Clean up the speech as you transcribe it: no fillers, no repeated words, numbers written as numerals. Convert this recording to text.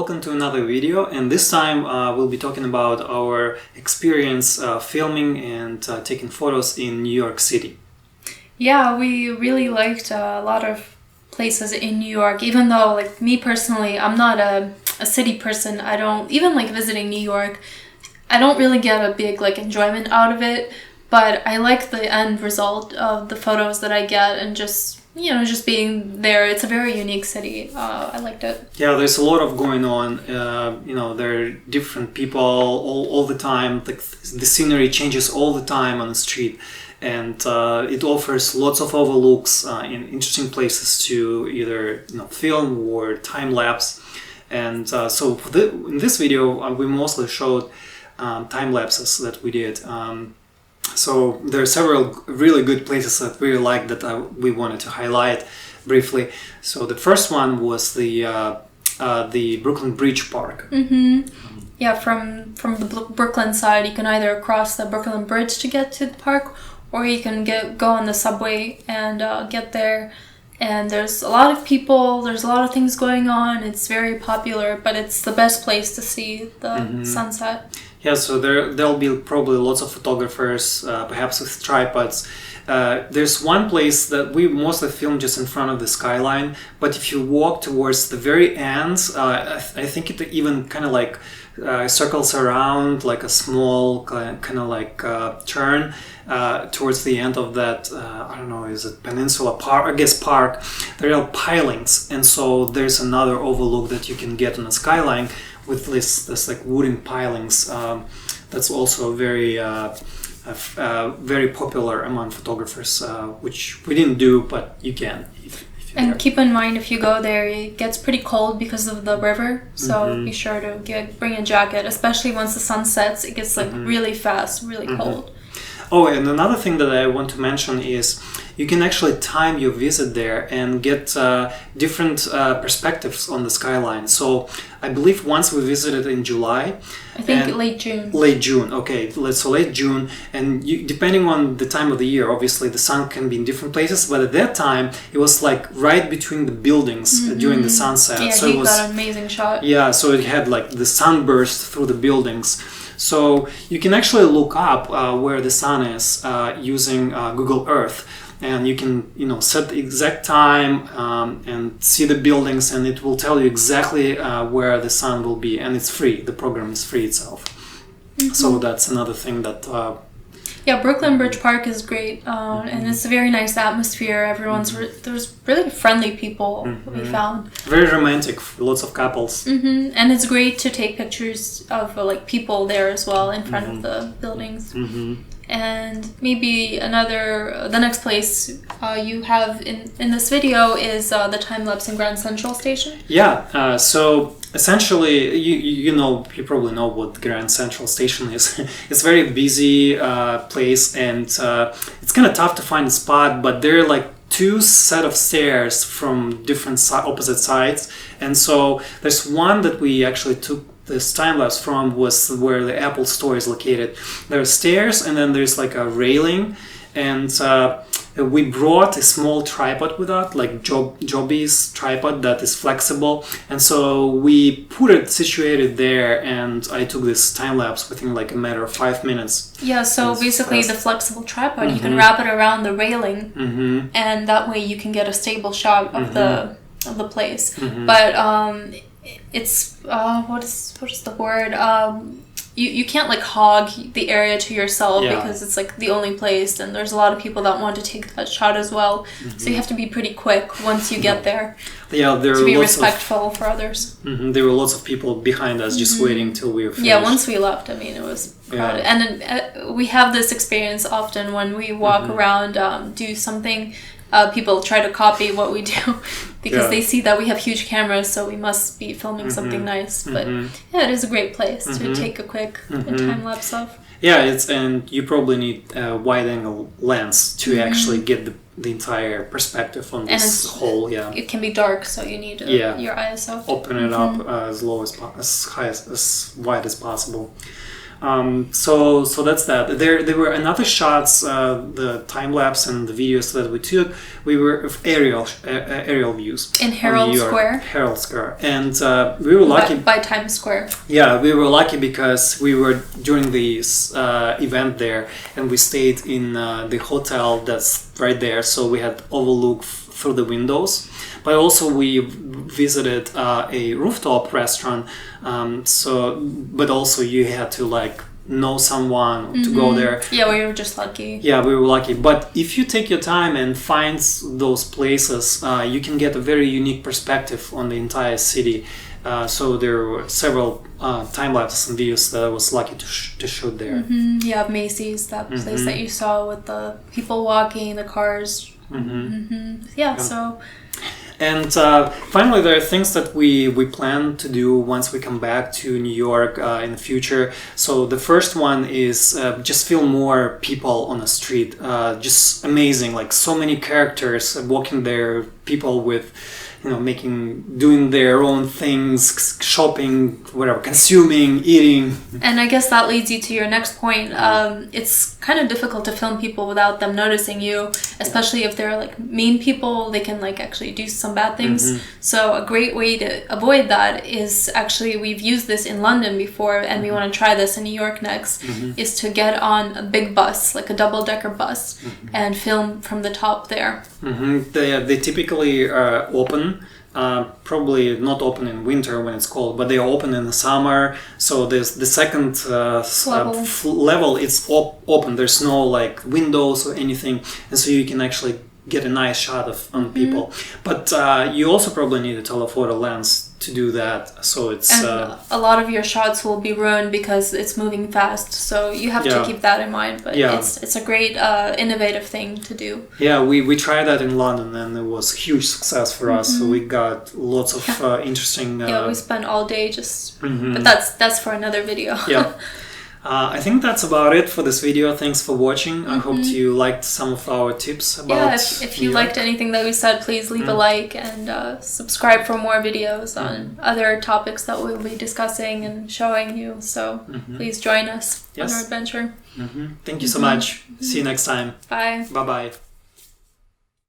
welcome to another video, and this time we'll be talking about our experience filming and taking photos in New York City. Yeah, we really liked a lot of places in New York, even though, like, me personally, I'm not a city person. I don't, even like visiting New York, I don't really get a big like enjoyment out of it, but I like the end result of the photos that I get and just being there. It's a very unique city. I liked it. Yeah, there's a lot of going on. There are different people all the time. Like the scenery changes all the time on the street, and it offers lots of overlooks in interesting places to either film or time lapse. And so in this video, we mostly showed time lapses that we did. So there are several really good places that we like that we wanted to highlight briefly. So the first one was the Brooklyn Bridge Park. Mm-hmm. Yeah, from the Brooklyn side, you can either cross the Brooklyn Bridge to get to the park, or you can go on the subway and get there. And there's a lot of people, there's a lot of things going on. It's very popular, but it's the best place to see the sunset. Yeah, so there'll be probably lots of photographers, perhaps with tripods. There's one place that we mostly filmed just in front of the skyline, but if you walk towards the very end, I think it even kind of like circles around like a small kind of like turn towards the end of that, I don't know, is it Peninsula Park? I guess park. There are pilings, and so there's another overlook that you can get on the skyline with this like wooden pilings. That's also very very popular among photographers, which we didn't do, but you can. And keep in mind, if you go there, it gets pretty cold because of the river, so be sure to bring a jacket, especially once the sun sets. It gets like really fast, really cold. Oh, and another thing that I want to mention is you can actually time your visit there and get different perspectives on the skyline. So I believe once we visited in July. I think late June. Late June, okay. So late June, and depending on the time of the year, obviously the sun can be in different places, but at that time it was like right between the buildings during the sunset. Yeah, so he got an amazing shot. Yeah, so it had like the sunburst through the buildings. So you can actually look up where the sun is using Google Earth, and you can set the exact time and see the buildings, and it will tell you exactly where the sun will be, and it's free. The program is free itself. So that's another thing that. Yeah, Brooklyn Bridge Park is great, and it's a very nice atmosphere. Everyone's there's really friendly people we found. Very romantic, lots of couples. And it's great to take pictures of like people there as well in front of the buildings. And maybe the next place you have in this video is the time lapse in Grand Central Station. Yeah, so essentially, you probably know what Grand Central Station is. It's a very busy place, and it's kind of tough to find a spot, but there are like two set of stairs from different opposite sides, and so there's one that we actually took this time-lapse from was where the Apple store is located. There are stairs, and then there's like a railing, and we brought a small tripod with us, like Joby's tripod that is flexible, and so we put it situated there, and I took this time-lapse within like a matter of 5 minutes. Yeah, so basically the flexible tripod, you can wrap it around the railing, and that way you can get a stable shot of the place. But it's what is the word? You can't like hog the area to yourself because it's like the only place, and there's a lot of people that want to take that shot as well. So you have to be pretty quick once you get there. Yeah, there to are be lots respectful for others. There were lots of people behind us just waiting till we were finished. Yeah, once we left, I mean, it was crowded. And then, we have this experience often when we walk around, do something. People try to copy what we do because they see that we have huge cameras, so we must be filming something nice. But yeah, it is a great place to take a quick time lapse of. Yeah, and you probably need a wide angle lens to actually get the entire perspective on this whole. Yeah, it can be dark, so you need your ISO. Open it up as low as high as wide as possible. So that's that. There were another shots, the time lapse and the videos that we took. We were of aerial views in Herald Square. Herald Square, and we were lucky by Times Square. Yeah, we were lucky because we were during this event there, and we stayed in the hotel that's right there, so we had overlook through the windows. But also we visited a rooftop restaurant. But also you had to like know someone to go there. Yeah, we were just lucky. Yeah, we were lucky. But if you take your time and find those places, you can get a very unique perspective on the entire city. So there were several time lapses and videos that I was lucky to shoot there. Yeah, Macy's, that place that you saw with the people walking, the cars. Yeah, so. And finally, there are things that we plan to do once we come back to New York in the future. So the first one is just film more people on the street. Just amazing, like so many characters walking there, people with, doing their own things, shopping, whatever, consuming, eating. And I guess that leads you to your next point. It's kind of difficult to film people without them noticing you, especially if they're like mean people. They can like actually do some bad things. So a great way to avoid that is actually, we've used this in London before, and we want to try this in New York next, is to get on a big bus, like a double-decker bus, and film from the top there. They typically are open. Probably not open in winter when it's cold, but they are open in the summer. So there's the second level. It's open. There's no like windows or anything, and so you can actually get a nice shot on people. But you also probably need a telephoto lens to do that. So it's a lot of your shots will be ruined because it's moving fast. So you have to keep that in mind. But it's a great innovative thing to do. Yeah, we tried that in London, and it was a huge success for us. So we got lots of interesting. We spent all day just. But that's for another video. Yeah. I think that's about it for this video. Thanks for watching. I hope you liked some of our tips about if you liked anything that we said, please leave a like and subscribe for more videos on other topics that we'll be discussing and showing you. So please join us on our adventure. Thank you so much. See you next time. Bye. Bye-bye.